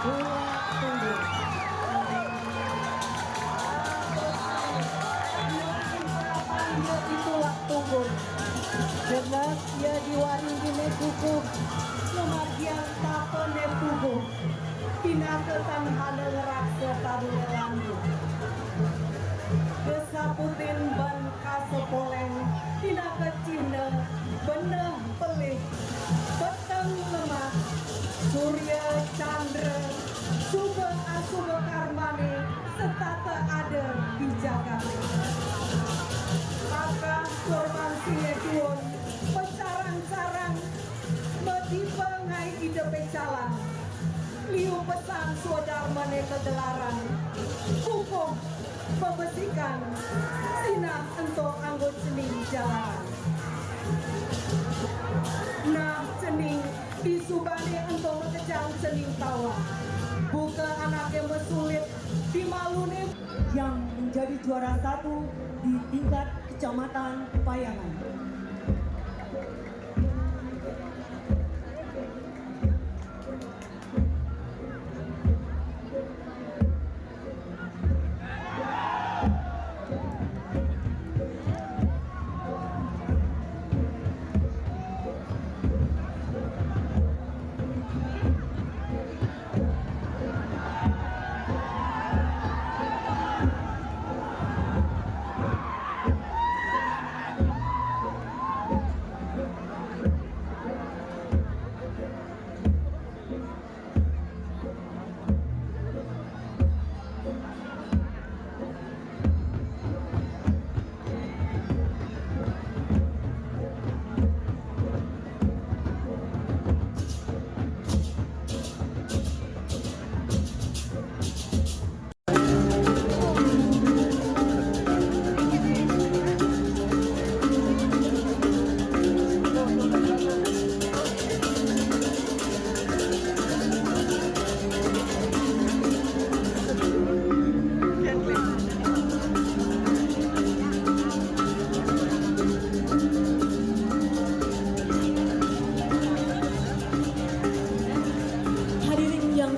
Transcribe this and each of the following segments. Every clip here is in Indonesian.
tunggu. Itulah tunggu. Jelas ia diwaring dine kuku, lumagian tato ne tubuh. Pinaketan hana ngeraksa taruh lambu. Kesaputin ban kasepoleng, pinaket cina, benah pelih, peteng lemah, surya candra, suba asuba karmane, setata ada di jagane. Maka korban sinetron, pecarang-carang, medipengai ide pecalang, liu pesan sodar maneka gelaran, hukum pembesikan, sinar entok anggot cening jalanan. Nah cening disubani entok kejang cening tawa, buka anaknya mesulit di malune yang menjadi juara 1 di tingkat kecamatan Payangan.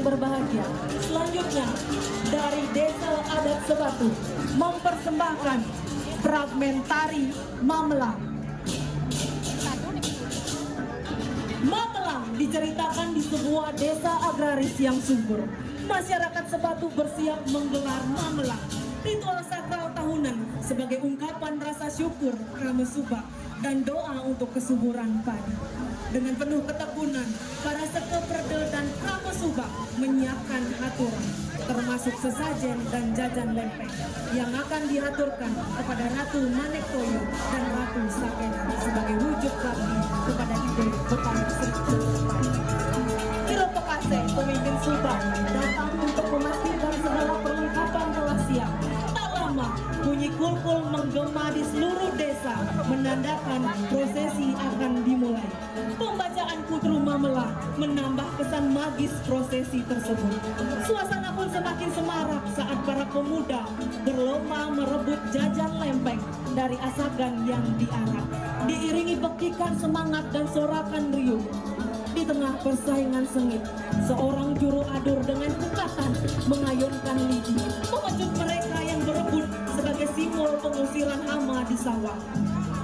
Berbahagia. Selanjutnya dari Desa Adat Sebatu mempersembahkan fragmen tari Mamelang. Mamelang diceritakan di sebuah desa agraris yang subur. Masyarakat Sebatu bersiap menggelar Mamelang, ritual sakral tahunan sebagai ungkapan rasa syukur Rama Subak dan doa untuk kesuburan padi. Dengan penuh ketekunan, para sekeperde dan Rama Subak menyiapkan haturan, termasuk sesajen dan jajan lempeng yang akan dihaturkan kepada Ratu Manektoyo dan Ratu Sakena sebagai wujud bakti kepada ide Betawi Sri. Kiro Pekase, pemimpin Subak, datang untuk memastikan segala perlengkapan telah siap. Tak lama, bunyi kulkul menggema di seluruh desa, menandakan prosesi akan dimulai. Pembacaan Kutru Mamelang menambah kesan magis prosesi tersebut. Suasana pun semakin semarak saat para pemuda berlomba merebut jajan lempeng dari asagan yang diarak, diiringi bekikan semangat dan sorakan riuh. Di tengah persaingan sengit, seorang juru adur dengan kekatan mengayunkan lidi, mengecut mereka yang berebut sebagai simbol pengusiran hama di sawah.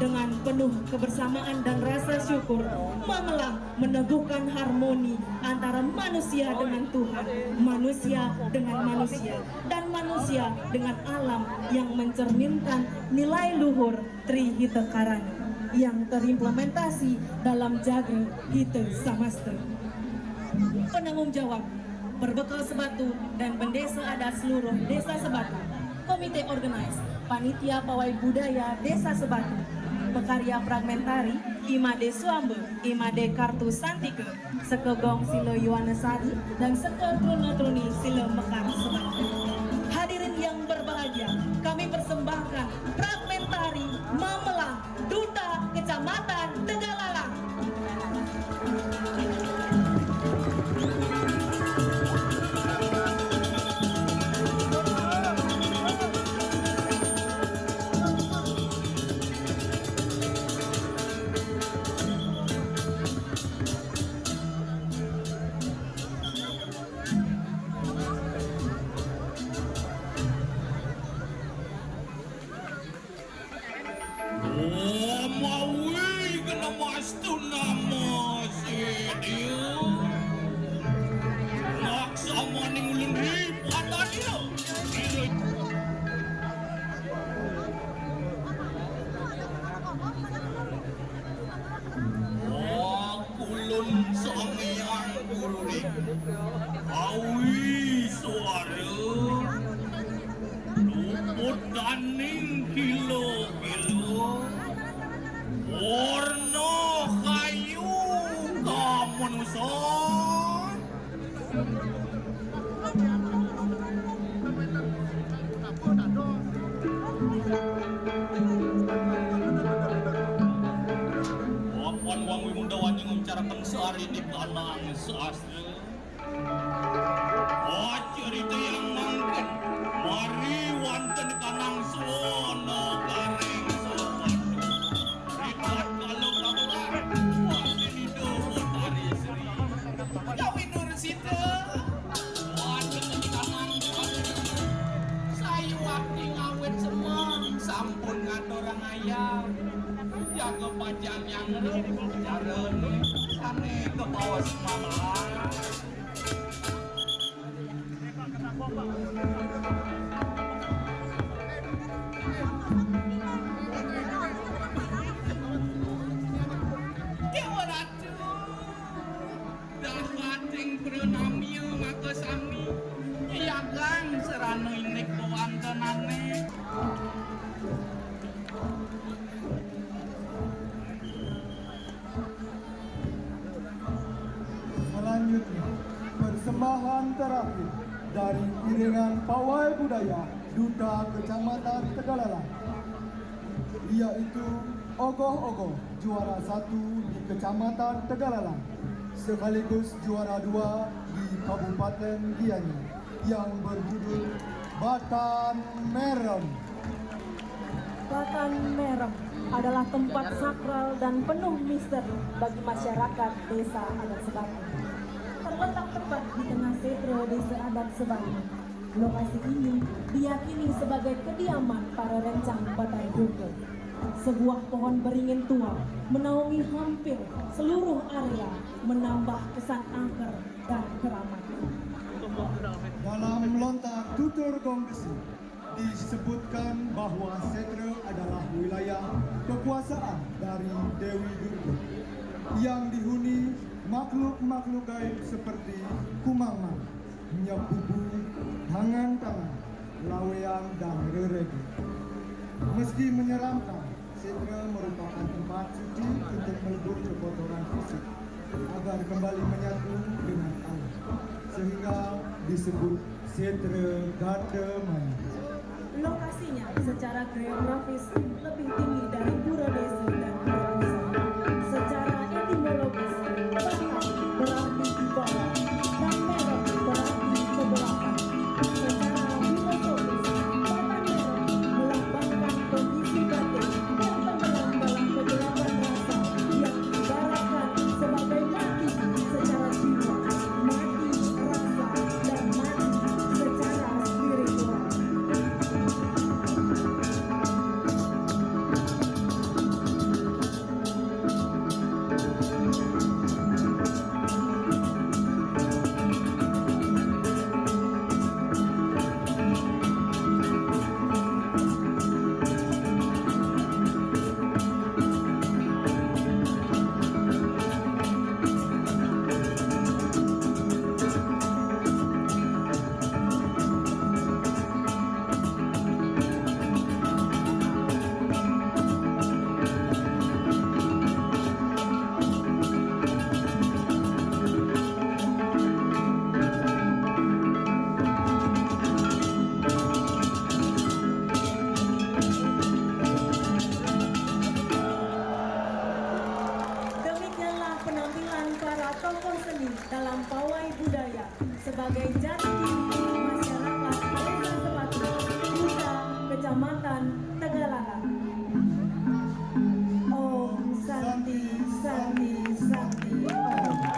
Dengan penuh kebersamaan dan rasa syukur, Mamelang meneguhkan harmoni antara manusia dengan Tuhan, manusia dengan manusia, dan manusia dengan alam yang mencerminkan nilai luhur Tri Hite Karana yang terimplementasi dalam Jagre Hite Samasta. Penanggung jawab berbekal Sebatu dan bendesa adat seluruh desa Sebatu, komite organize, panitia pawai budaya desa Sebatu, pekarya fragmentari Imade Suambe, Imade Kartu Santike, Sekegong Silo Yuwanesari, dan Seke Truna-Truni Silo Mekar Sebatu. Hadirin yang berbahagia, kami persembahkan fragmentari Mamelang, Duta Kecamatan Tegalalang. Awi suara luput daning kilo-kilo warna kayu kamunusan Wapan wang wimundawan yang mencarakan sehari di kanang seastra cerita yang mangken mari wanten kanang suwono garing sewadu rikat kalau kabar wanten hidup hari seri kawin nursita wanten kanang sayu wakti ngawet semang sampun ngadorang ayam jaga pajang yang jalan sane ke bawah semangat Dewa Ratu dahating pranamya maka sami yagang serana inek kewantenane selanjutnya persembahan terakhir dari iringan pawai budaya Duta Kecamatan Tegalalang, yaitu Ogoh-Ogoh juara 1 di Kecamatan Tegalalang sekaligus juara 2 di Kabupaten Gianyar yang berjudul Batan Merem. Batan Merem adalah tempat sakral dan penuh misteri bagi masyarakat Desa Adat Sebatu. Terletak tepat di tengah sentra Desa Adat Sebatu. Lokasi ini diyakini sebagai kediaman para rencang Batai Durga. Sebuah pohon beringin tua menaungi hampir seluruh area, menambah kesan angker dan keramat. Dalam lontar tutur gong besi disebutkan bahwa sentra adalah wilayah kekuasaan dari Dewi Durga yang dihuni makhluk-makhluk gaib seperti kumangmang, nyabubu, tangan-tangan, laweang, dan reregi. Meski menyeramkan, sentra merupakan tempat suci untuk melebur kekotoran fisik agar kembali menyatu dengan alam, sehingga disebut sentra Gandemaya. Lokasinya secara geografis lebih tinggi dari Pura Desi dan Pura Desa. Secara etimologis, Batan berarti di bawah dan Merem berarti ke belakang. Secara filosofis, Batan Merem melambangkan kondisi batin yang tenggelam dalam kegelapan rasa yang diibaratkan sebagai mati secara jiwa, mati rasa, dan mati secara spiritual. Dalam pawai budaya sebagai jati diri masyarakat Desa Sebatu, Duta Kecamatan Tegalalang. Om Santi Santi Santi Om.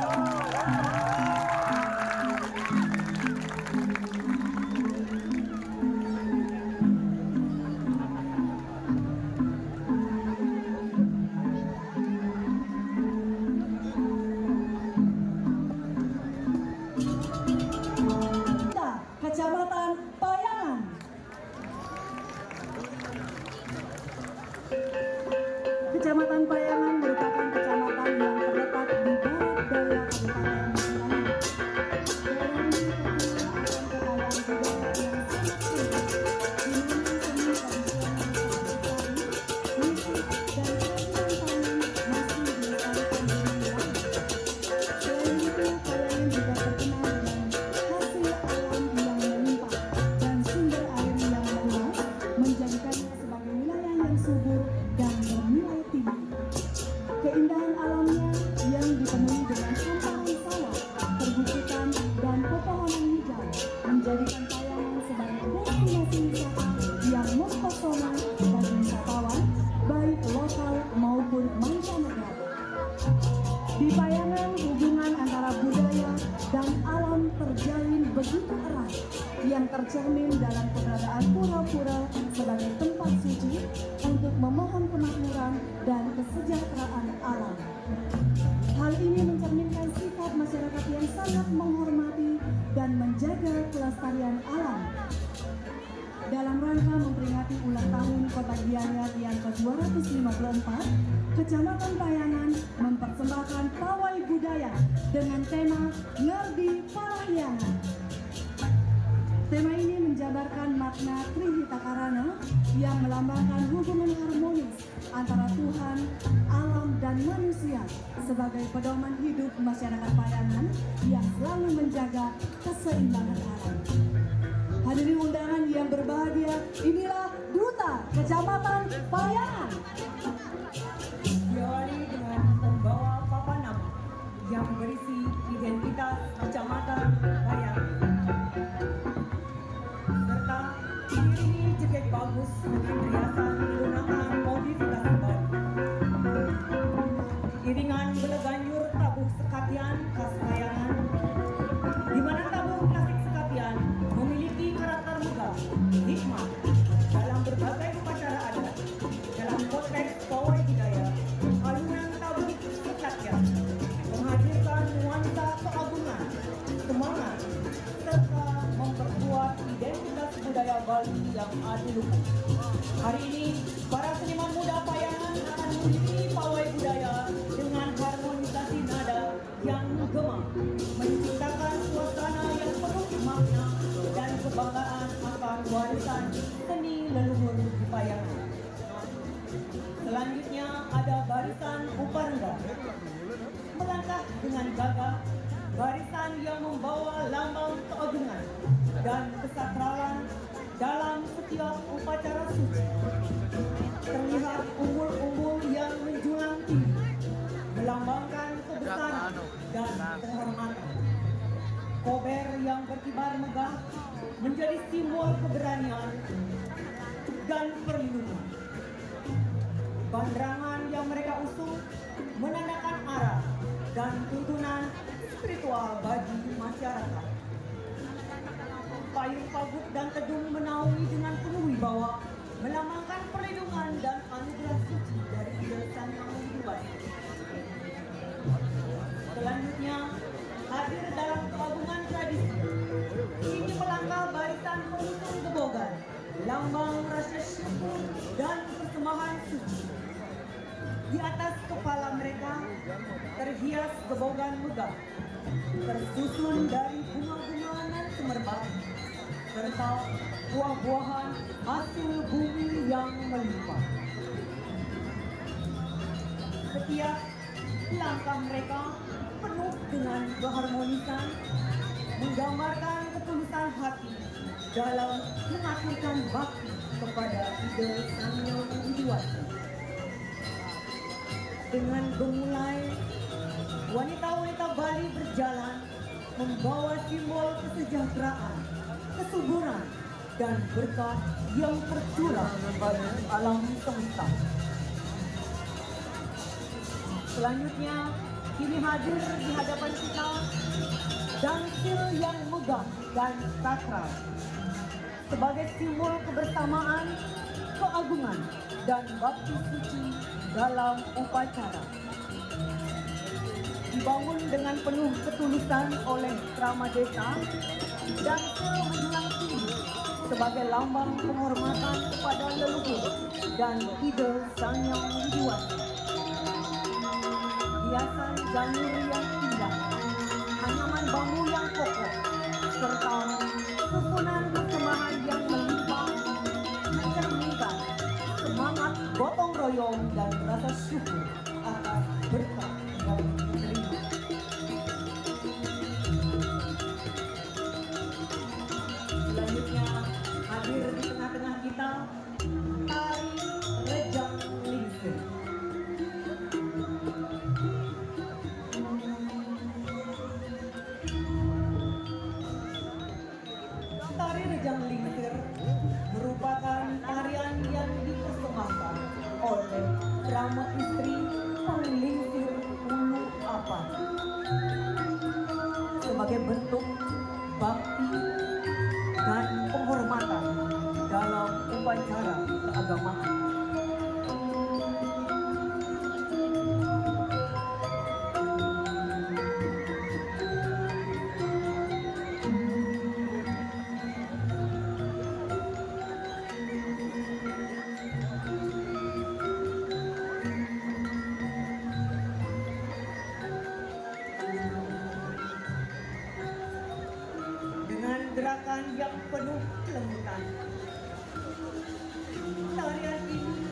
Kecamatan Payangan. hubungan terjalin begitu erat yang tercermin dalam keberadaan pura-pura sebagai tempat suci untuk memohon kemakmuran dan kesejahteraan alam. Hal ini mencerminkan sikap masyarakat yang sangat menghormati dan menjaga kelestarian alam. Dalam rangka memperingati ulang tahun Kota Gianyar yang ke-254, Kecamatan Payangan mempersembahkan pawai budaya dengan tema Ngerdi Parahyangan. Tema ini menjabarkan makna Trihita Karana yang melambangkan hubungan harmonis antara Tuhan, alam, dan manusia sebagai pedoman hidup masyarakat Payangan yang selalu menjaga keseimbangan alam. Hadirin undangan yang berbahagia, inilah Duta Kecamatan Payangan. Diawali dengan membawa papan nama yang berisi identitas Kecamatan Payangan, serta diiringi jeket bagus dengan riasan menggunakan modifikasi baru. Iringan beleganyur tabuh sekatian khas Payangan, di mana tabuh klasik sekatian memiliki karakter megah, hikmat dalam berbagai upacara adat. Dalam konteks pawai budaya, alunan tabuh sekatian menghadirkan nuansa keagungan, semangat, serta memperkuat identitas budaya Bali yang adiluhur. Hari ini, para seniman muda Payangan akan mengisi pawai budaya dengan harmonisasi nada yang menggema, menciptakan suasana yang penuh makna dan kebanggaan akan warisan seni leluhur di Payangan. Selanjutnya ada barisan Uparengga. Melangkah dengan gagah, barisan yang membawa lambang keagungan dan kesakralan dalam setiap upacara suci. Terlihat umbul-umbul yang menjulang tinggi, melambangkan kebesaran dan kehormatan. Kober yang berkibar megah menjadi simbol keberanian dan perlindungan. Banderangan yang mereka usung menandakan arah dan tuntunan spiritual bagi masyarakat. Payung pagut dan kedung menaungi dengan penuh wibawa, melambangkan perlindungan dan anugerah suci dari Sang Yang Widi. Selanjutnya, hadir dalam keagungan tradisi. Ini melangkah barisan pengusung gebogan, lambang rasa syukur dan persembahan suci. Di atas kepala mereka terhias gebogan megah, tersusun dari bunga-bunga nan semerbak, serta buah-buahan hasil bumi yang melimpah. Setiap langkah mereka penuh dengan keharmonisan, menggambarkan ketulusan hati dalam mengaturkan bakti kepada ide Sang Yang Widi. Dengan gemulai, wanita-wanita Bali berjalan membawa simbol kesejahteraan, kesuburan, dan berkah yang tercurah dari alam semesta. Selanjutnya, kini hadir di hadapan kita dangsil yang megah dan sakral sebagai simbol kebersamaan, keagungan, dan bakti suci dalam upacara. Dibangun dengan penuh ketulusan oleh Krama Desa, dangsil menjulang tinggi sebagai lambang penghormatan kepada leluhur dan ide Sang Yang Widi. Hiasan janur yang indah, anyaman bambu yang kokoh, serta susunan persembahan yang melimpah mencerminkan semangat gotong royong dan rasa syukur atas berkah yang diterima. Selanjutnya hadir di tengah-tengah kita tari Rejang Lingsir. Tari Rejang Lingsir merupakan tarian yang dipersembahkan oleh drama istri Panglingsir Ulu Apa sebagai bentuk keagamaan. Dengan gerakan yang penuh kelembutan, tarian ini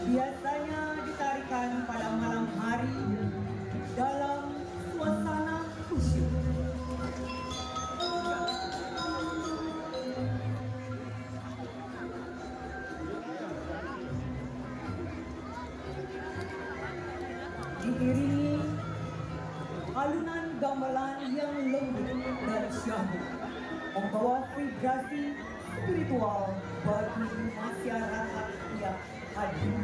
biasanya ditarikan pada malam hari dalam suasana khusyuk. Diiringi alunan gamelan yang lembut dan syahdu, membawa vibrasi spiritual bagi masyarakat yang hadir.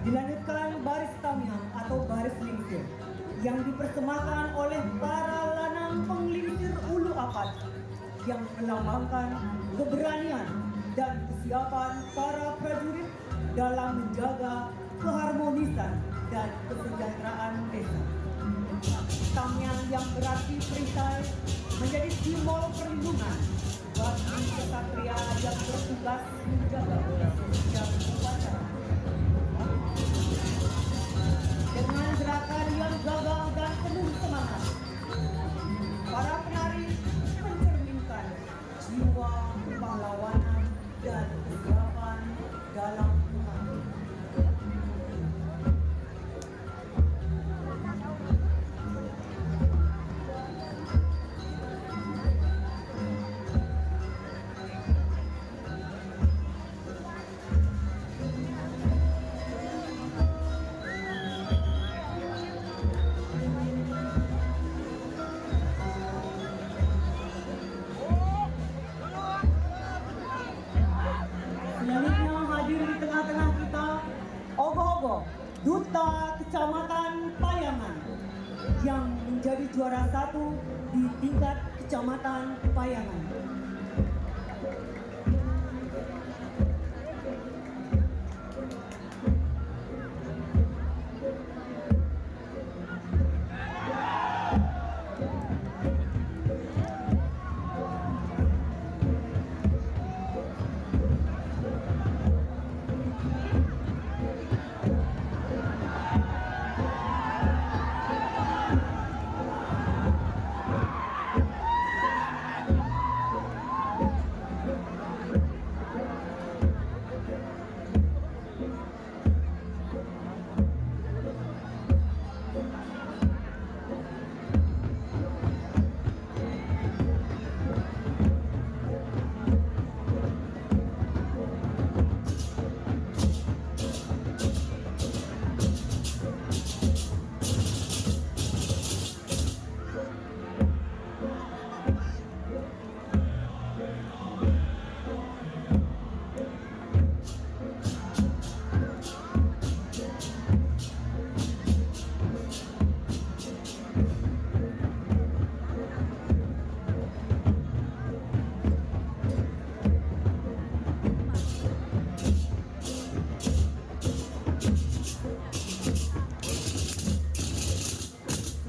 Dilanjutkan baris tamiang atau baris lingsir yang dipersembahkan oleh para lanang penglingsir ulu apad yang melambangkan keberanian dan kesiapan para prajurit dalam menjaga keharmonisan dan kesejahteraan desa. Tamiang yang berarti perisai menjadi simbol perlindungan bagi kesatria yang bertugas menjaga setiap upacara. Dengan gerakan yang gagah dan penuh semangat, para penari mencerminkan jiwa kepahlawanan dan kesiapan dalam menari. Selanjutnya hadir di tengah-tengah kita Ogo-Ogo, Duta Kecamatan Payangan yang menjadi juara 1 di tingkat Kecamatan Payangan.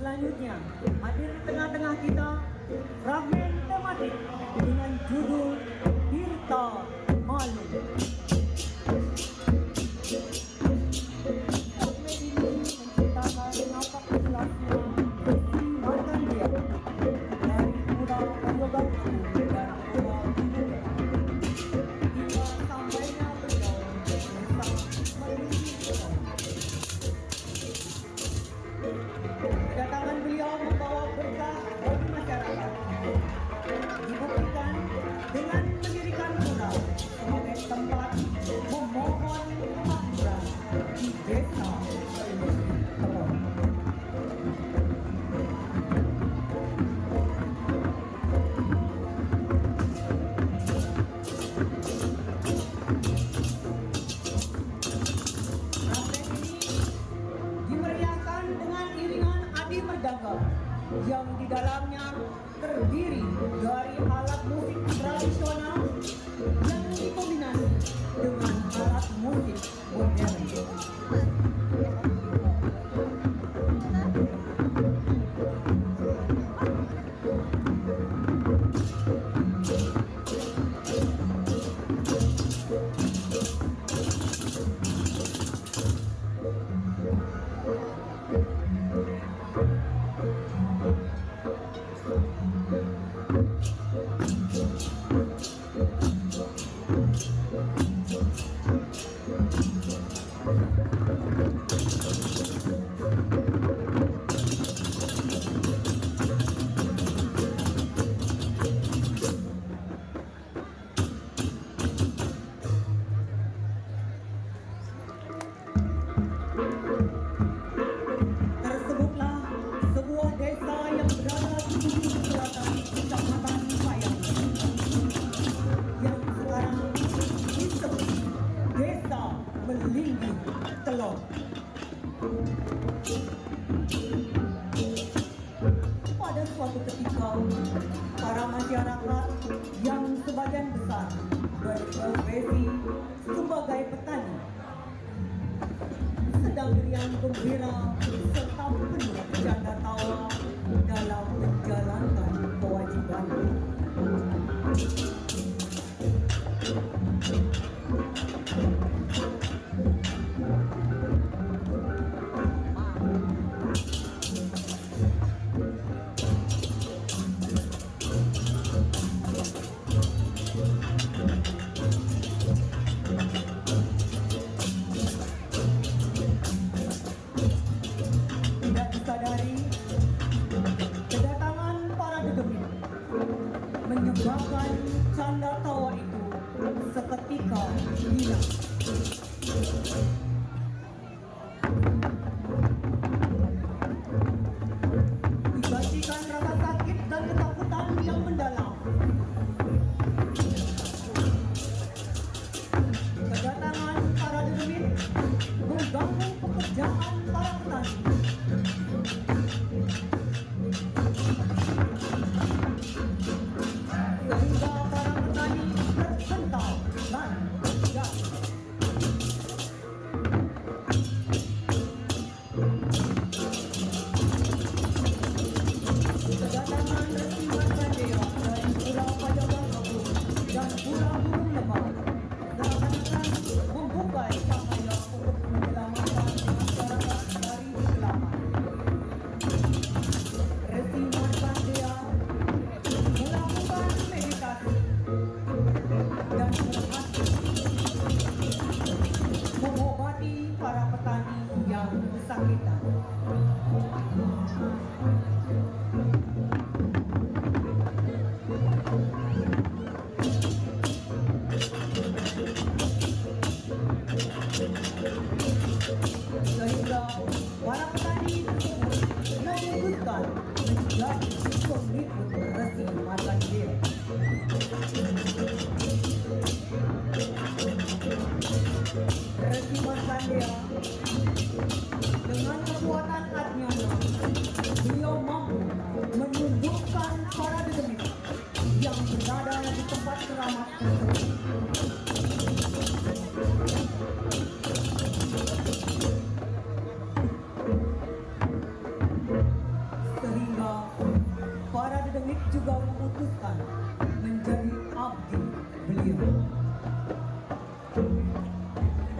Selanjutnya, hadir di tengah-tengah kita fragmen tematik dengan judul Tirta Malu. Fragmen ini menceritakan napak jelasnya Desi Markandia dari Pura Purwokerto dan Pura Buduga hingga sampainya beliau di desa Melingging. Kedatangan beliau membawa berkah bagi masyarakat. Dibuktikan yang di dalamnya terdiri dari alat musik tradisional yang dikombinasi dengan alat musik modern. Tersebutlah sebuah desa yang berada di ujung selatan Kecamatan Sayang yang sekarang disebut Desa Melinggi Telok. Pada suatu ketika, para masyarakat yang sebagian besar berprofesi sebagai petani sedang riang gembira serta penuh canda tawa dalam menjalankan kewajiban. Tidak disadari, kedatangan para dedemit menyebabkan canda tawa itu seketika hilang. Digantikan rasa sakit dan ketakutan yang mendalam. Kedatangan para dedemit mengganggu pekerjaan para petani. Sehingga para petani terhentak dan jatuh. Kedatangan Resi Markandeya dari Pulau Pajagabagu dan Pulau Gunung Lebak seakan-akan membuka cahaya untuk menyelamatkan masyarakat dari kegelapan. Resi Markandeya melakukan meditasi dan berhasil mengobati para petani yang kesakitan. Sehingga para petani tersebut memutuskan menjadi pengikut Resi Markandeya. Resi Markandeya dengan kekuatan Ajnana, beliau mampu menundukkan para dedemit yang berada di tempat keramat tersebut. Sehingga para dedemit juga memutuskan menjadi abdi beliau.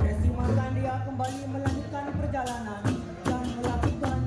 Resi Markandeya kembali melanjutkan perjalanan dan melakukan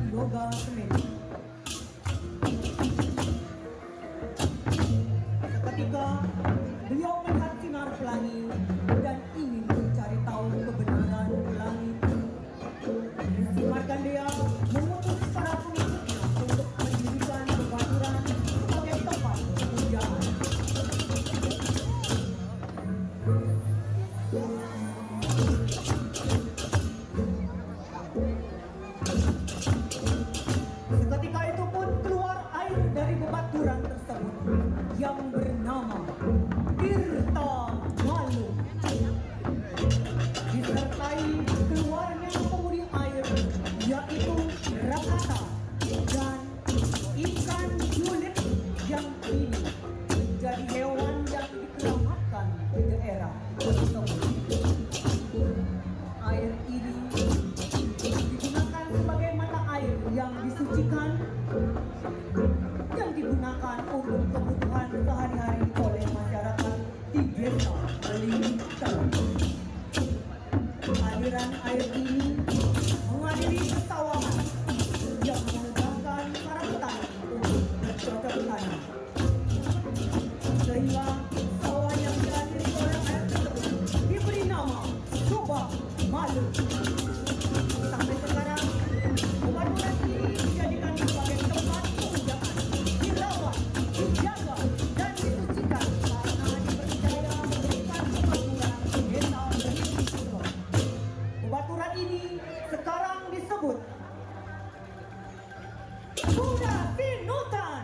upacara tersebut. Air ini digunakan sebagai mata air yang disucikan yang digunakan untuk kebutuhan sehari-hari oleh masyarakat di desa Lintang. Aliran air ini mengaliri pesawahan yang memudahkan para petani untuk bercocok tanam. Sehingga sawah yang dialiri oleh air tersebut diberi nama Subang Malu. Sampai sekarang, pembangunan ini dijadikan sebagai tempat pemujaan, dirawat, dijaga, dan disucikan karena dipercaya memberikan kemakmuran desa Lintang. Pembaturan ini sekarang disebut Kuda Pinutan.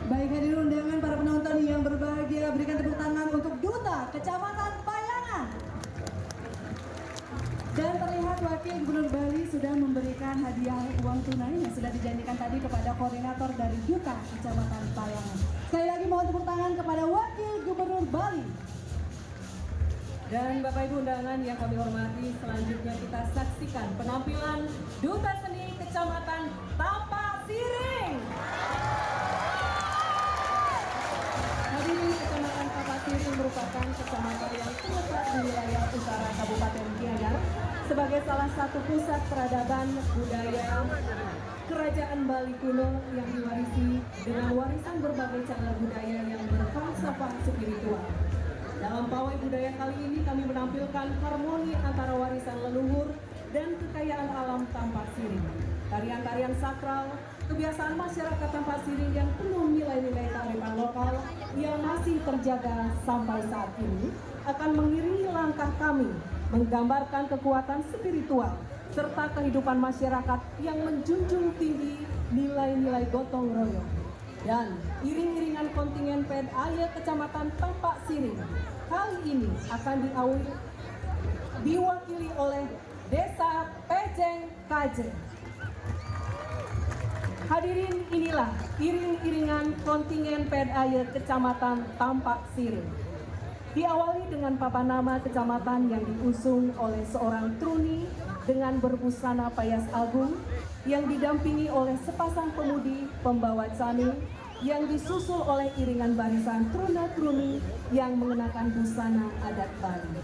Baik hadirin undangan, para penonton yang berbahagia, berikan tepuk tangan untuk Duta Kecamatan Payangan. Dan terlihat Wakil Gubernur Bali sudah memberikan hadiah uang tunai yang sudah dijanjikan tadi kepada koordinator dari Duta Kecamatan Payangan. Sekali lagi mohon tepuk tangan kepada Wakil Gubernur Bali. Dan Bapak Ibu undangan yang kami hormati, selanjutnya kita saksikan penampilan Duta Seni Kecamatan Tampak Siring. Hadirin, Kecamatan Tampak Siring merupakan kecamatan yang terletak di wilayah utara Kabupaten Gianyar sebagai salah satu pusat peradaban budaya Kerajaan Bali kuno yang diwarisi dengan warisan berbagai cagar budaya yang berfalsafah spiritual. Dalam pawai budaya kali ini kami menampilkan harmoni antara warisan leluhur dan kekayaan alam Tampak Siring. Tarian-tarian sakral, kebiasaan masyarakat Tampak Siring yang penuh nilai-nilai kearifan lokal yang masih terjaga sampai saat ini akan mengiringi langkah kami menggambarkan kekuatan spiritual serta kehidupan masyarakat yang menjunjung tinggi nilai-nilai gotong royong. Dan iring-iringan kontingen PED AYE Kecamatan Tampak Siring kali ini akan diwakili oleh Desa Pejeng Kajeng. Hadirin, inilah iring-iringan kontingen PED AYE Kecamatan Tampak Siring. Diawali dengan papan nama kecamatan yang diusung oleh seorang truni dengan berbusana payas agung yang didampingi oleh sepasang pemudi pembawa cani yang disusul oleh iringan barisan truna-truni yang mengenakan busana adat Bali.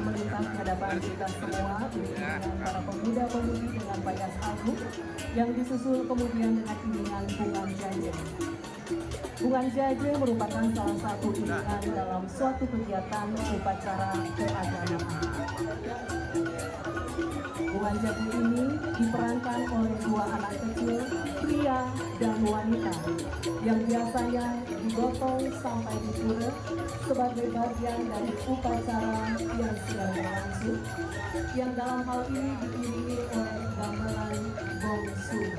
melintas di hadapan kita semua dengan para pemuda-pemudi dengan Payas Agung yang disusul kemudian dengan iringan Bungan Jaje. Bungan Jaje merupakan salah satu iringan dalam suatu kegiatan upacara keagamaan. Bungan Jaje ini diperankan oleh dua anak kecil, pria dan wanita, yang biasanya digotong sampai di pura sebagai bagian dari upacara yang sedang berlangsung, yang dalam hal ini diiringi oleh gamelan gong sung.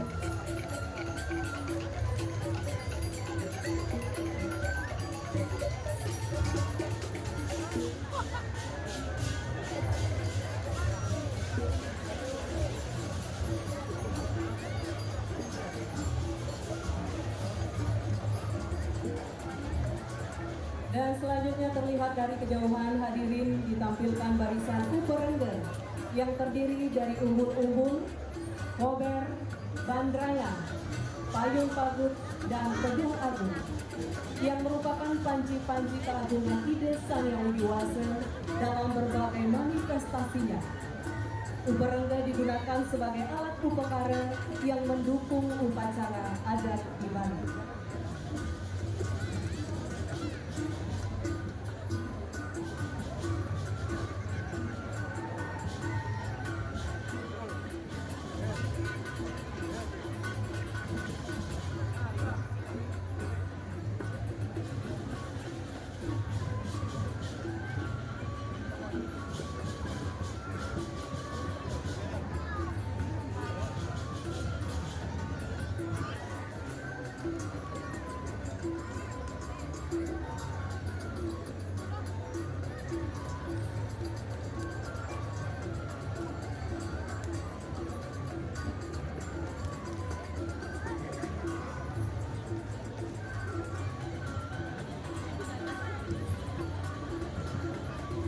Dan selanjutnya terlihat dari kejauhan hadirin ditampilkan barisan uperengger yang terdiri dari umbul-umbul, kober, bandraya, payung pagut, dan teduh agung yang merupakan panji-panji keagungan ide Sang Hyang Widi Wasa dalam berbagai manifestasinya. Uperengger digunakan sebagai alat upakara yang mendukung upacara adat di Bali.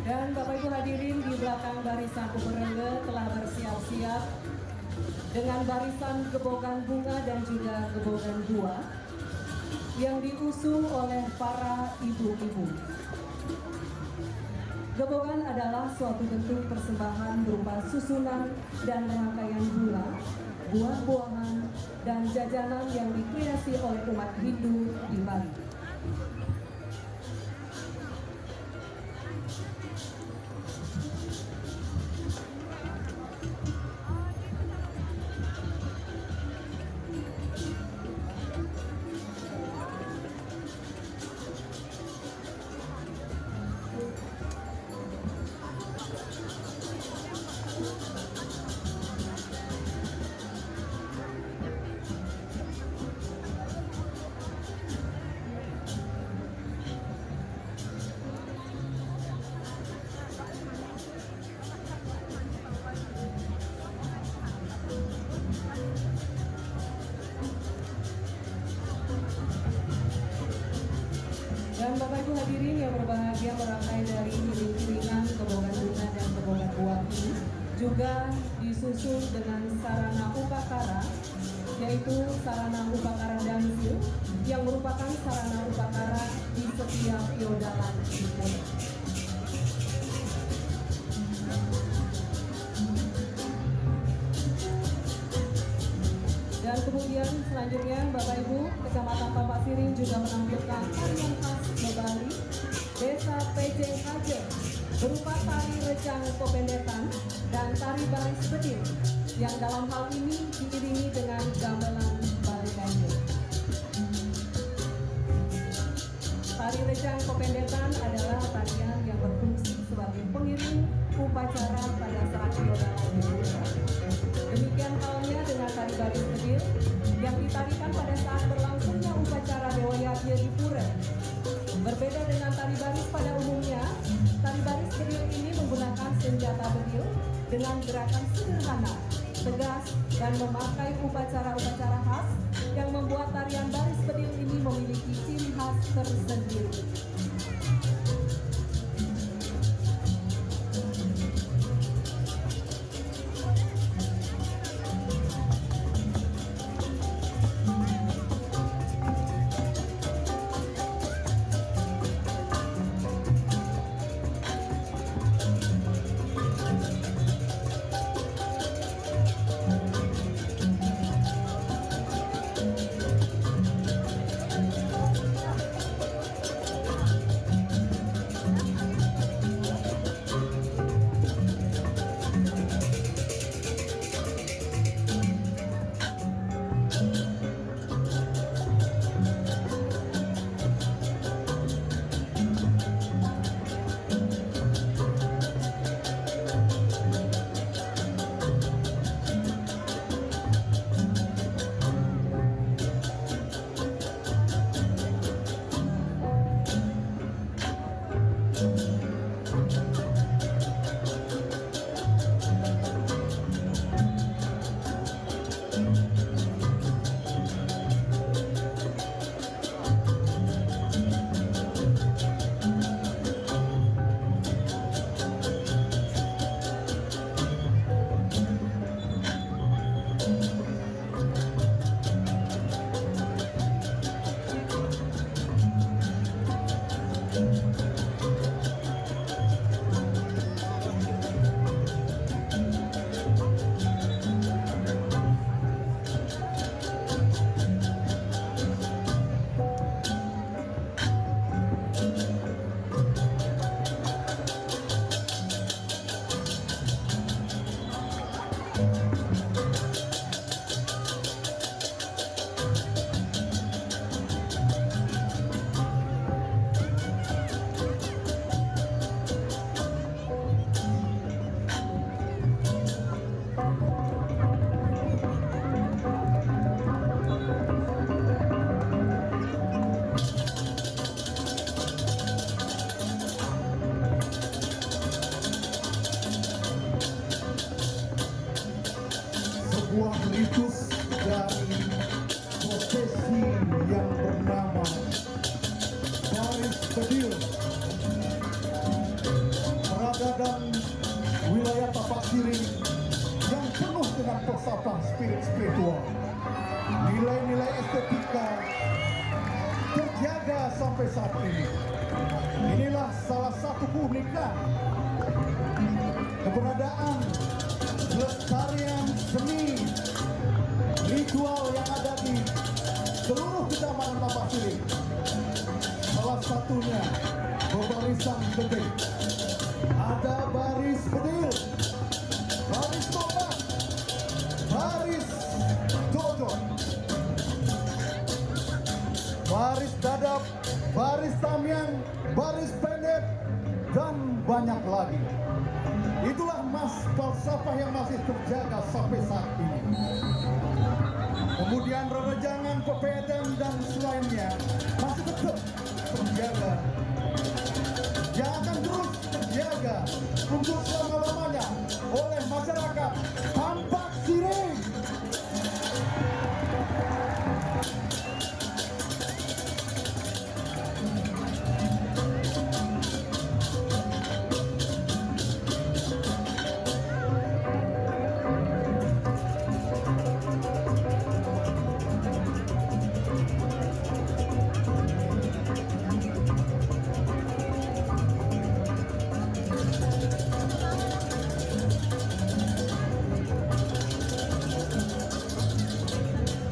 Dan Bapak Ibu hadirin, di belakang barisan uperengger telah bersiap-siap dengan barisan gebogan bunga dan juga gebogan buah yang diusung oleh para ibu-ibu. Gebogan adalah suatu bentuk persembahan berupa susunan dan rangkaian bunga, buah-buahan, dan jajanan yang dikreasi oleh umat Hindu di Bali. Dan Bapak Ibu hadirin yang berbahagia, merangkai dari iring-iringan gebogan bunga dan gebogan buah ini juga disusul dengan sarana upakara, yaitu sarana upakara dansil yang merupakan sarana upakara di setiap yodalan itu. Dan kemudian selanjutnya Bapak Ibu, Kecamatan Papak Siring juga menampilkan tarian khas Bali, Desa PJ Haje, berupa tari recang kopendetan dan tari baris bedil, yang dalam hal ini diiringi dengan gamelan Bali Ganjil. Tari recang kopendetan adalah tarian yang berfungsi sebagai pengiring upacara pada saat yodalan dimulai. Demikian halnya dengan tari baris bedil yang ditarikan pada saat berlangsungnya upacara Dewa Yatya di Pura. Berbeda dengan tari baris pada umumnya, tari baris bedil ini menggunakan senjata bedil dengan gerakan sederhana, tegas, dan memakai upacara-upacara khas yang membuat tarian baris bedil ini memiliki ciri khas tersendiri. wisata spiritual. Nilai-nilai estetika terjaga sampai saat ini. Inilah salah satu keunikan keberadaan pelestarian seni ritual yang ada di seluruh Kecamatan Tampak Siring. Salah satunya barisan bedil. Ada baris bedil, baris tobat, baris dojo, baris dadap, baris tamiang, baris pendek, dan banyak lagi. Itulah falsafah yang masih terjaga sampai saat ini. Kemudian rerejangan, pepeden, dan selainnya masih tetap terjaga. Yang akan terus terjaga untuk selama-lamanya oleh masyarakat Tampak Siring.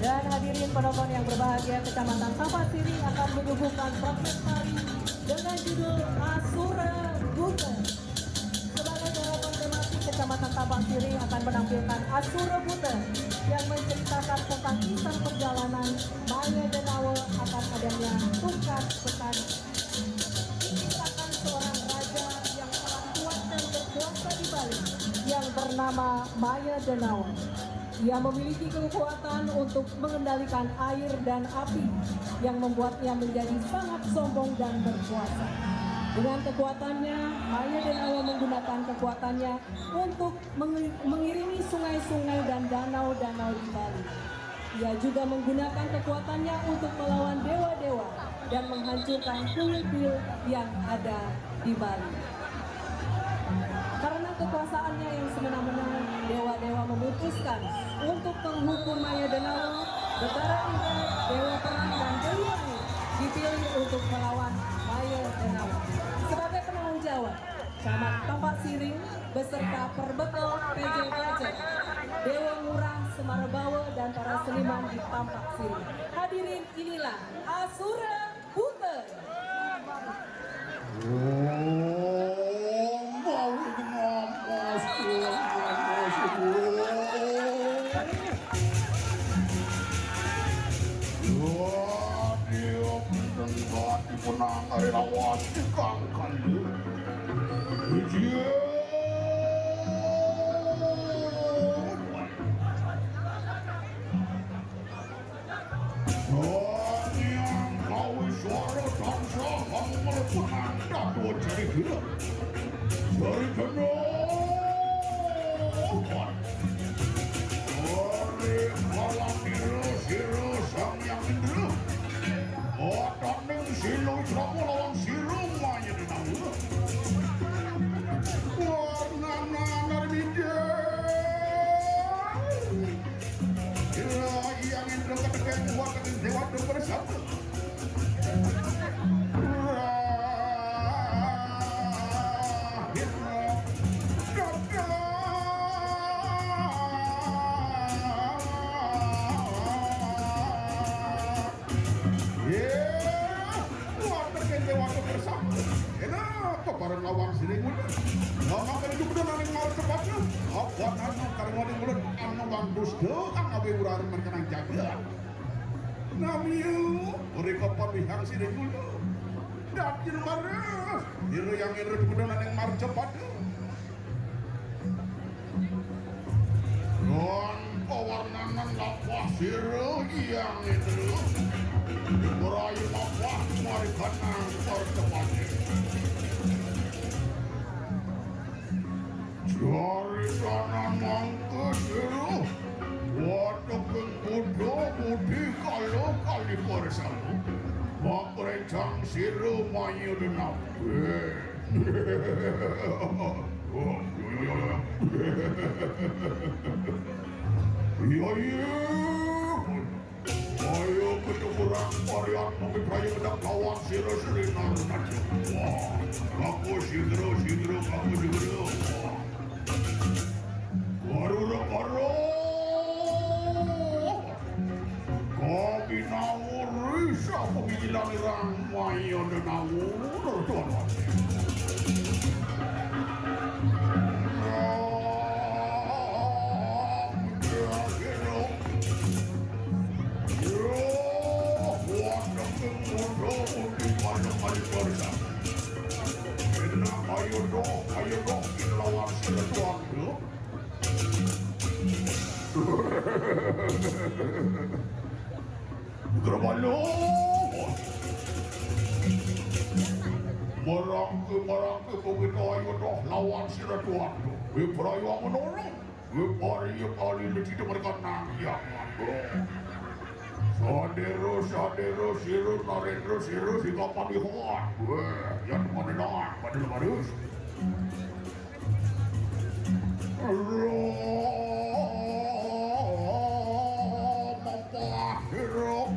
Dan hadirin penonton yang berbahagia, Kecamatan Tampak Siring akan menyuguhkan praktek tari dengan judul Asura Buta. Sebagai harapan tematik, Kecamatan Tampak Siring akan menampilkan Asura Buta yang menceritakan tentang kisah perjalanan Maya Denawa akan adanya tungkat petani. Menceritakan seorang raja yang sangat kuat dan berkuasa di Bali yang bernama Maya Denawa. Ia memiliki kekuatan untuk mengendalikan air dan api yang membuatnya menjadi sangat sombong dan berkuasa. Dengan kekuatannya, Maya Denawa menggunakan kekuatannya untuk mengiringi sungai-sungai dan danau-danau di Bali. Ia juga menggunakan kekuatannya untuk melawan dewa-dewa dan menghancurkan kuil-kuil yang ada di Bali. Karena kekuasaannya yang semena-mena, dewa-dewa memutuskan untuk menghukum Maya Denawa. Betara Indra, Dewa Perang, dan Dewi Air dipilih untuk melawan Maya Denawa. Sebagai penanggung jawab, Camat Tampak Siring beserta Perbekel PJ Gajah, Dewa Murah, Semarabawa, dan para seniman di Tampak Siring. Hadirin, inilah Asura Buta. Iya. Ayo kita kurang varian memipraya hendak lawan sira-sira nanti. Wah, aku sigero, aku sigero. Karo. Kami nawur risa pemilihan ramai ada nawur tuan. Ayo dong, kita lawan sila tuan tu. Gerabalo. Marang ke begitu ayo dong lawan sila tuan tu. Wiprayu menolong. Wipari kali ini tidak mereka nangyangan dong. Sadero, siru, narendro, siru, sika panihoan. Yan maninangan, padil-padil. Mampahiro.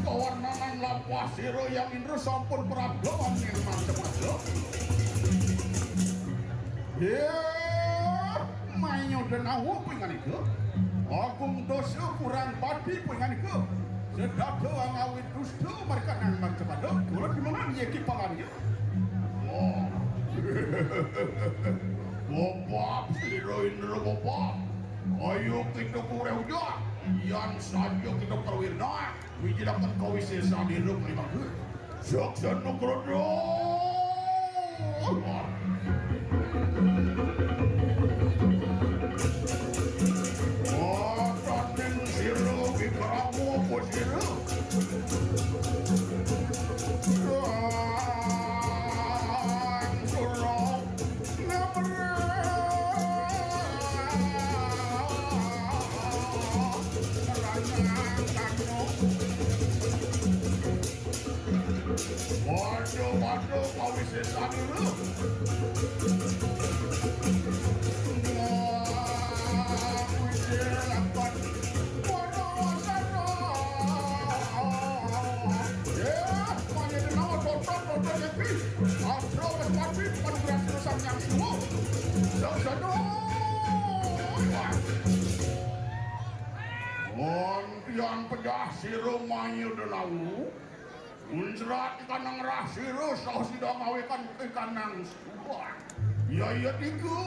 Kawan nanang lampah siro yang indra sampun peradaban yang macam-macam. Mainyo dan awu pengen itu. Agung dosa kurang pati pengen itu. Sedap doang awit dusta mereka nang macam-macam. Kalau di mana dia kipalannya? Oh. Bapak, siro indra bapak. Ayo kita kurang hujan. Yang saja kita perwirna. Wijilakan kau sesa di ruk lima ke. Saksa nukrodo. Raden siro bikaramu apa siro? Surau Waduh, kau bisa tadi lu. Yang pedah siro mayu denawu. Uncerat ikan nang rasiru sah sidang awekan ikan nang suar. Ya tiga.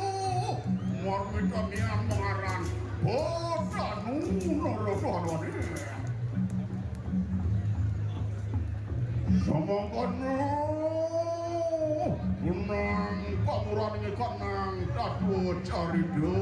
Marmita niang mengaran. Boda nuno doa ini. Samangkan unang pamuran ikan nang tatu cari do.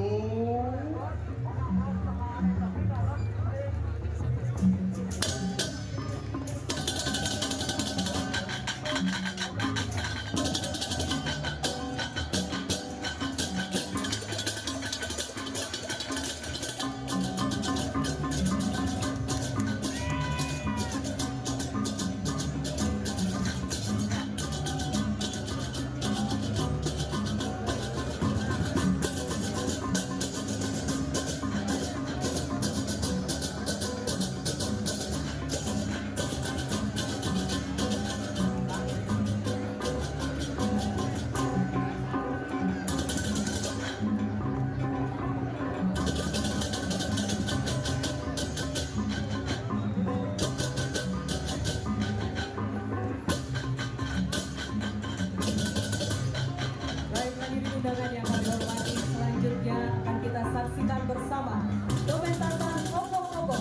Undangan yang kami hormati, selanjutnya akan kita saksikan bersama pementasan Ogo-Ogo.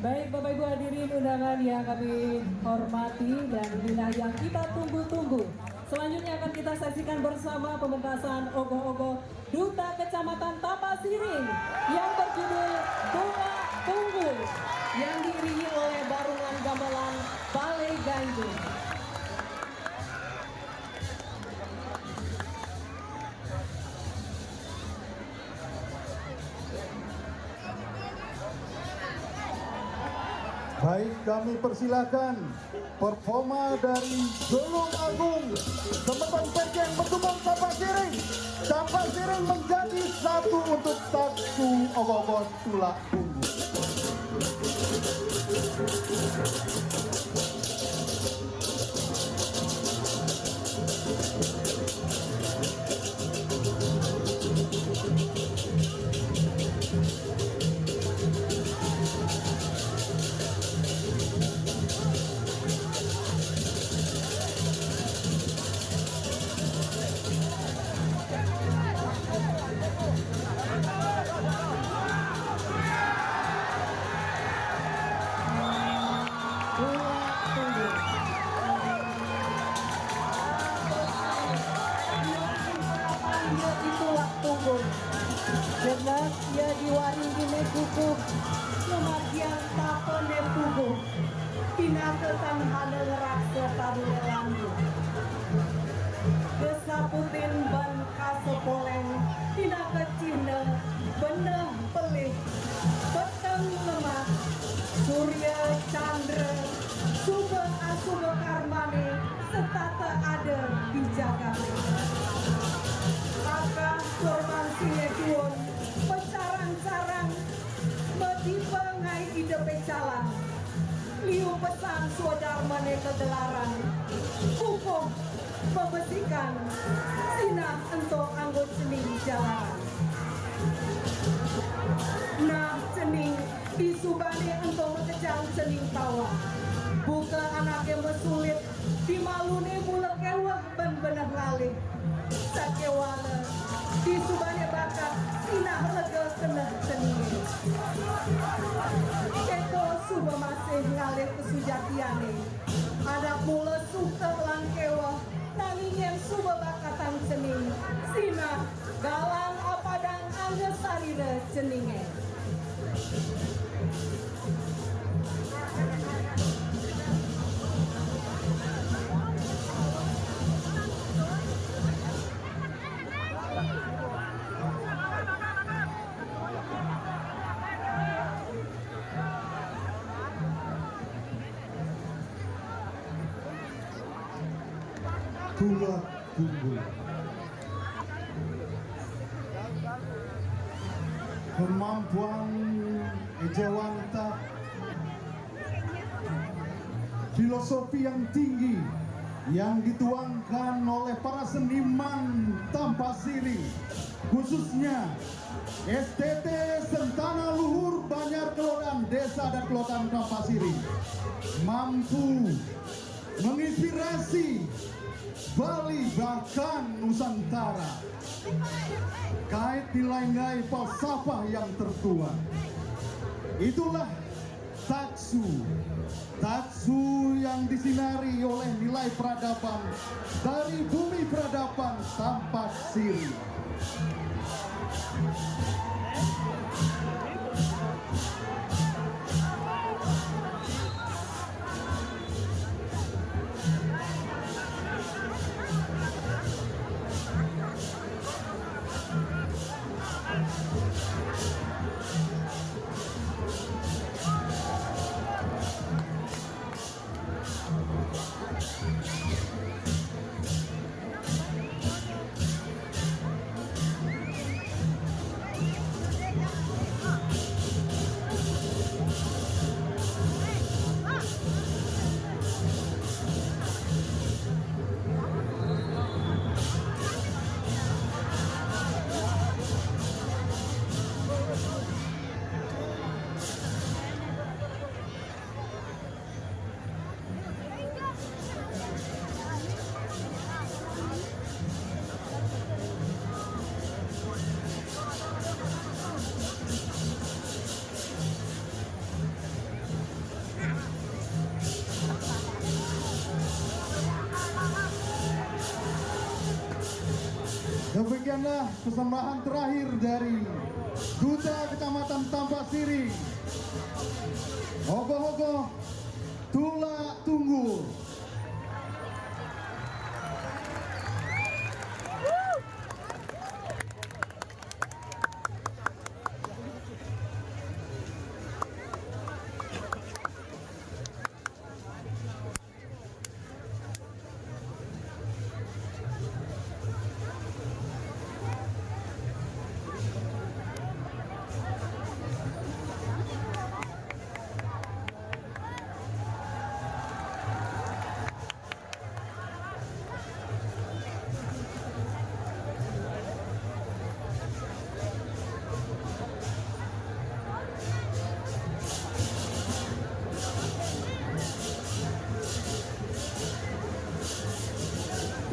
Baik Bapak Ibu hadirin undangan yang kami hormati dan inilah yang kita tunggu-tunggu. Selanjutnya akan kita saksikan bersama pementasan ogoh-ogoh Duta Kecamatan Tampasiring yang berjudul Bunga Unggul yang diiringi oleh Barungan Gamelan Balai Ganjung. Baik, kami persilakan performa dari Gunung Agung Temetan Pekeng Betumbang Tampasiring. Tampasiring menjadi satu untuk taksu ogoh-ogoh tulak unggul. Jelas ia diwaringi kuku Kematian takon tubuh pinaketan hadal raksa tabule lambu kesaputin ban kasopoleng tinaket cina beneh pelih peteng lemah surya candra suba asuba karmane setata ada di jagate akah korban sinetron pecarang-carang medipengai ide pecalan liu pesan suadar mane kegelaran kukuh membesikan sinah entok anggot cening jalanan nah cening disubani entok mekejang cening tawa buka anaknya mesulit dimalune mulek kewah ben benah ngalih sakewala disubani bakat sinah lega kena cening Keko suba masih ngalih kesujatiane anak mula suka langkewa nangingen suba bakatan cening sinah galang apadang anggesarina ceninge Tulak unggul. Kemampuan ejawanta, filosofi yang tinggi yang dituangkan oleh para seniman Tampasiring, khususnya STT Sentana Luhur Banjar Kelodan Desa dan Kelodan Tampasiring, mampu menginspirasi Bali bahkan Nusantara kait nilai-nilai falsafah yang tertuang. Itulah taksu yang disinari oleh nilai peradaban dari bumi peradaban Tampasiring. Demikianlah persembahan terakhir dari Duta Kecamatan Tampak Siri. Ogoh-ogoh Tula Tunggul.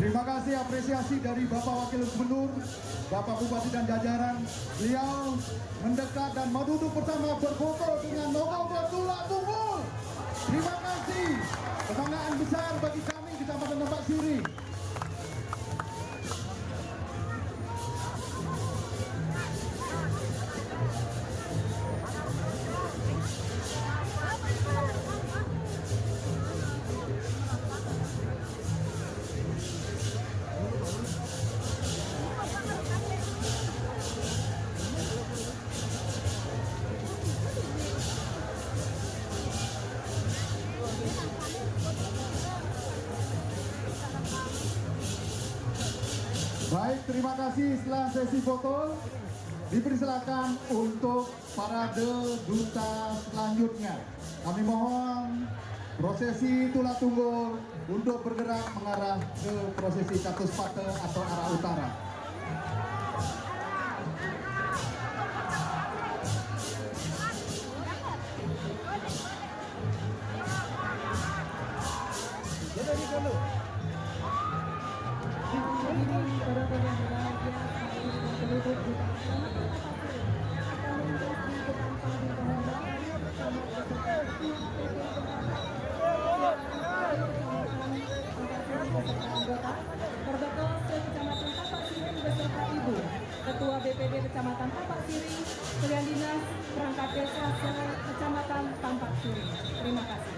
Terima kasih apresiasi dari Bapak Wakil Gubernur, Bapak Bupati dan jajaran. Beliau mendekat dan mau duduk bersama berfoto dengan Ogoh-ogoh Tula Tunggul. Terima kasih, kebanggaan besar bagi kami di Kecamatan Tampak Siri. Baik, terima kasih. Setelah sesi foto, dipersilakan untuk parade duta selanjutnya. Kami mohon prosesi Tula Tunggul untuk bergerak mengarah ke prosesi Catuspate atau arah utara. Protokol Kecamatan Tampak Siri beserta Ibu Ketua BPD Kecamatan Tampak Siri, Pilihan Dinas Perangkat Desa Kecamatan Tampak Siri. Terima kasih.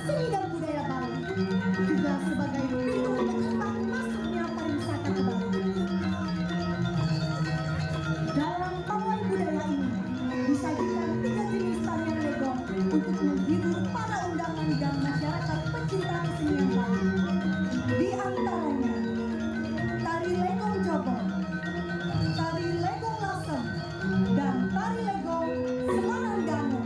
seni dan budaya Bali, juga sebagai pintu pengikat masuknya pariwisata ke Bali. Dalam pawai budaya ini disajikan 3 jenis tarian legong untuk menghibur para undangan dan masyarakat pecinta kesenian Bali. Di antaranya tari legong Jobong, tari legong Lasem, dan tari legong Semarang Danau.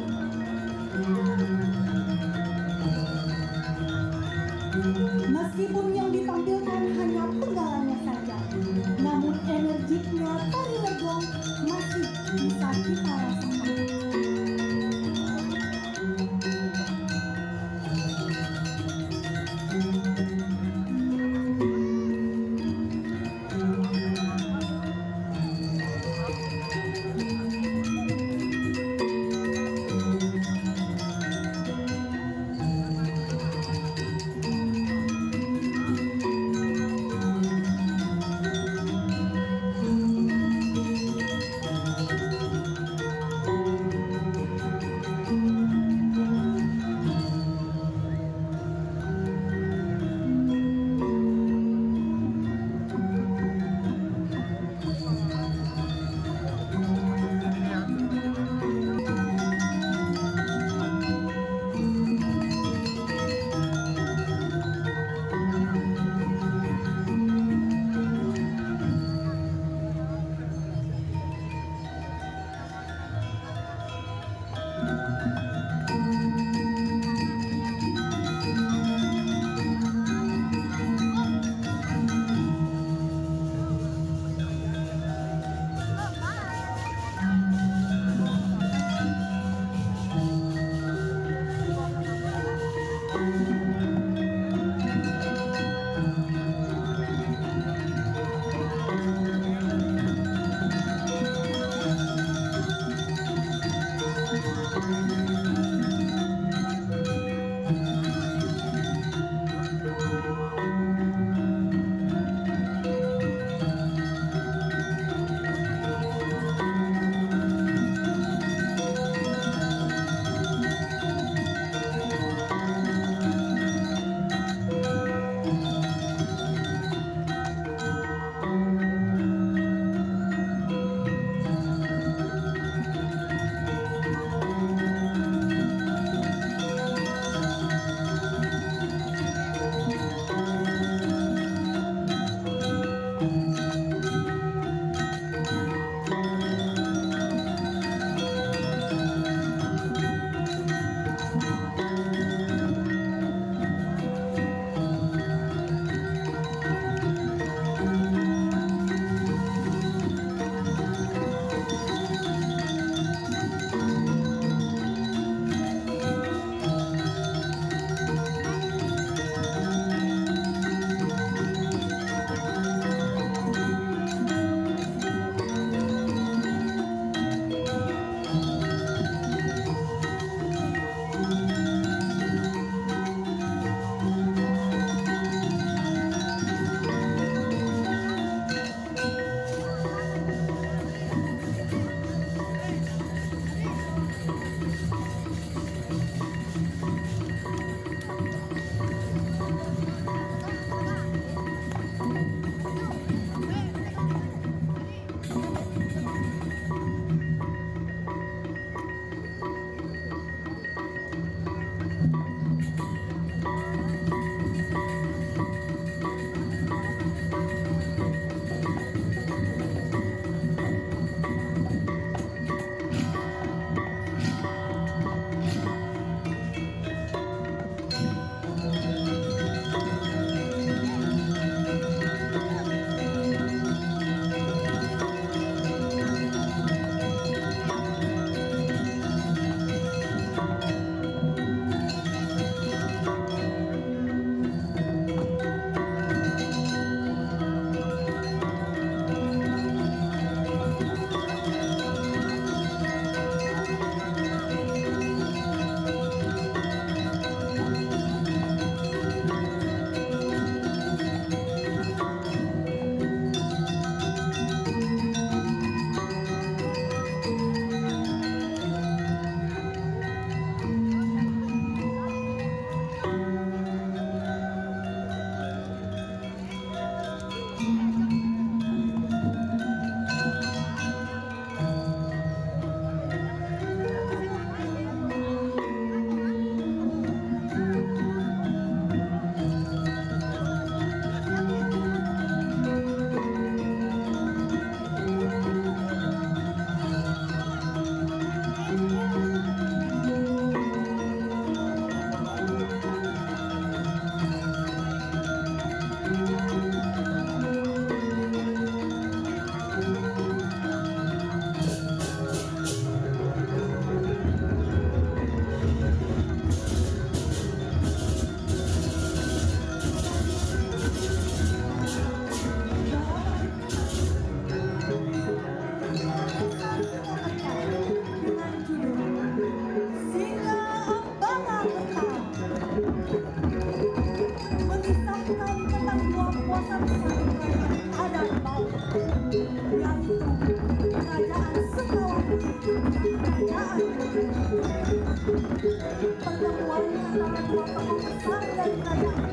pertemuan antara dua tokoh besar dari kerajaan,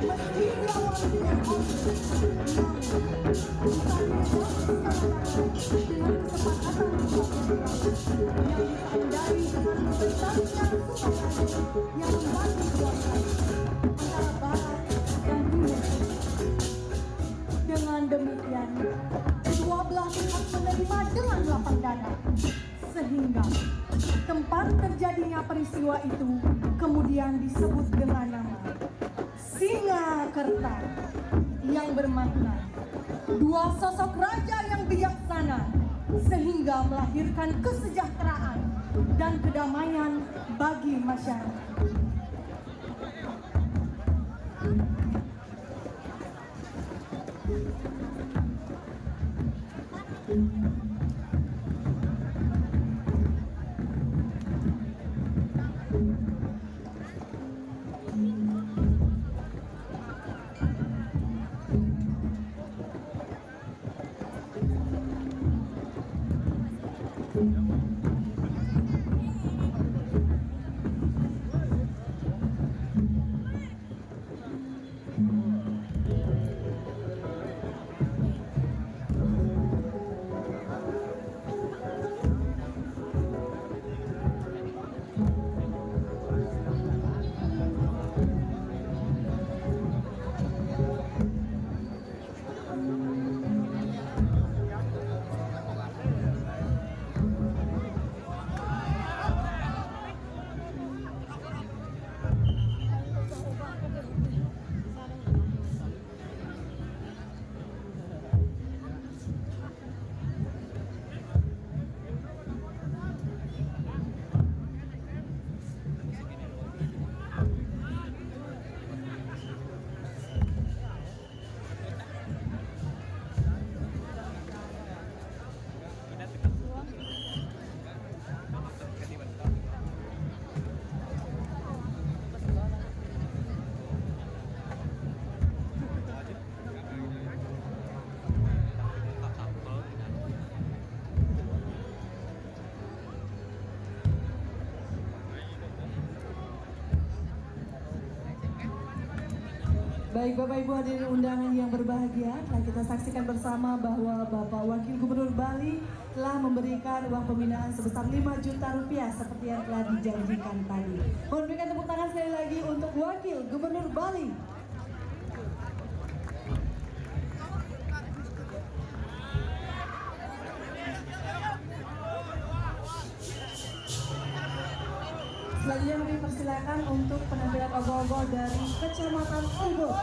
meski diawali dengan konflik yang dengan kesepakatan yang ditandai dengan besarnya sukarela yang membagi kuasa antara barat dan timur. Dengan demikian, kedua belah pihak menerima dengan lapang dada, sehingga tempat terjadinya peristiwa itu kemudian disebut dengan nama Singakerta, yang bermakna dua sosok raja yang bijaksana, sehingga melahirkan kesejahteraan dan kedamaian bagi masyarakat. Baik Bapak Ibu hadirin undangan yang berbahagia, telah kita saksikan bersama bahwa Bapak Wakil Gubernur Bali telah memberikan uang pembinaan sebesar 5 juta rupiah seperti yang telah dijanjikan tadi. Mohon berikan tepuk tangan sekali lagi untuk Wakil Gubernur Bali. Selanjutnya kami persilakan untuk penampilan ogoh-ogoh dari Kecamatan Ubud.